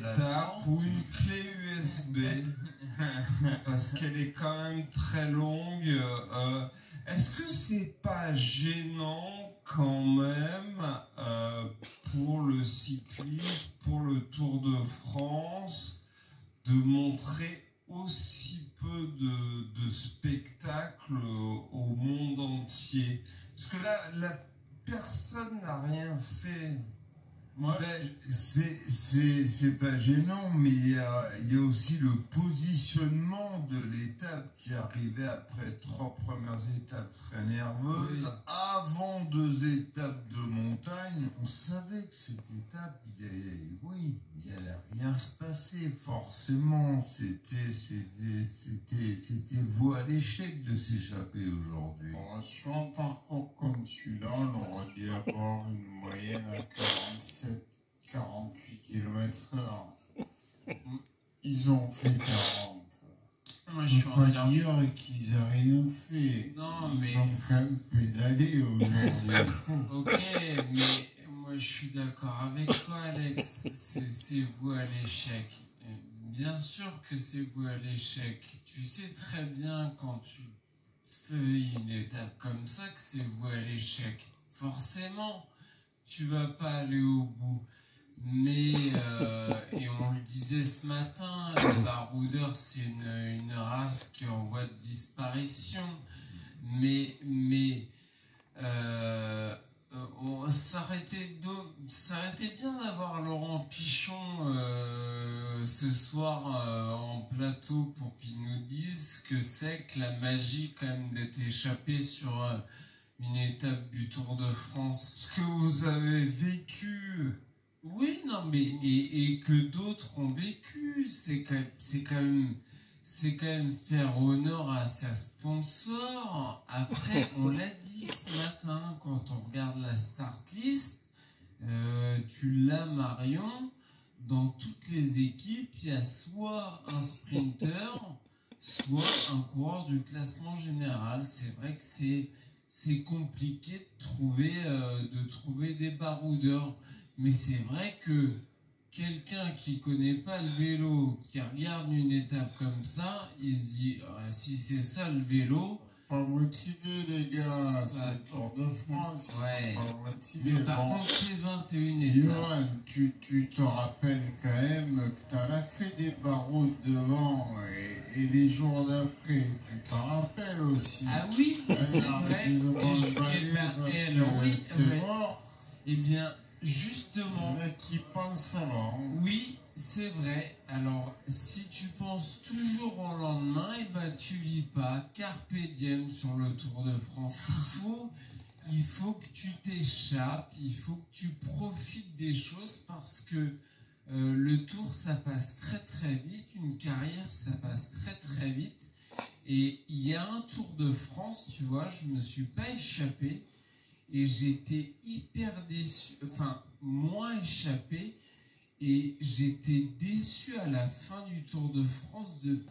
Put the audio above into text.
étape ou une clé USB parce qu'elle est quand même très longue. Est-ce que c'est pas gênant quand même pour le cyclisme, pour le Tour de France, de montrer aussi peu de spectacles au monde entier? Parce que là, la personne n'a rien fait. Moi, c'est pas gênant, mais il y a aussi le positionnement de l'étape qui arrivait après 3 premières étapes très nerveuses. Oui. Avant 2 étapes de montagne, on savait que cette étape, il allait rien se passer, forcément. C'était voué à l'échec de s'échapper aujourd'hui. bon, sur un parcours comme celui-là, on aurait dû avoir une moyenne à 47-48 km/h. Ils ont fait 40. Moi, je suis On peut pas entièrement... dire qu'ils n'ont rien fait. Non, Ils mais... ont quand même pédalé aujourd'hui. Ok, mais moi, je suis d'accord avec toi, Alex. C'est voué à l'échec. Bien sûr que c'est voué à l'échec. Tu sais très bien quand tu fais une étape comme ça que c'est voué à l'échec. Forcément, tu vas pas aller au bout. Mais, et on le disait ce matin, les baroudeurs, c'est une race qui est en voie de disparition. Mais ça aurait été bien d'avoir Laurent Pichon ce soir en plateau pour qu'il nous dise ce que c'est que la magie quand même d'être échappé sur une étape du Tour de France. Ce que vous avez vécu. Oui, non, mais et que d'autres ont vécu, c'est quand même faire honneur à sa sponsor. Après, on l'a dit ce matin, quand on regarde la start list, tu l'as, Marion, dans toutes les équipes, il y a soit un sprinter, soit un coureur du classement général. C'est vrai que c'est compliqué de trouver des baroudeurs. Mais c'est vrai que quelqu'un qui connaît pas le vélo, qui regarde une étape comme ça, il se dit si c'est ça le vélo, Pas motivé, les gars, Ça- c'est le Tour de France. Ouais. Pas motivé. mais par Bon, contre c'est 21 étapes. Johan, tu te rappelles quand même que tu as fait des barreaux devant et les jours d'après, tu t'en rappelles aussi. Ah oui, c'est vrai. Eh bien, justement, Le mec qui pense avant. oui, c'est vrai. Alors, si tu penses toujours au lendemain, eh ben, tu vis pas. Carpe diem sur le Tour de France. Il faut que tu t'échappes, il faut que tu profites des choses parce que le Tour, ça passe très très vite. Une carrière, ça passe très très vite. Et il y a un Tour de France, tu vois, je me suis pas échappé. Et j'étais hyper déçu, enfin, moins échappé, et j'étais déçu à la fin du Tour de France de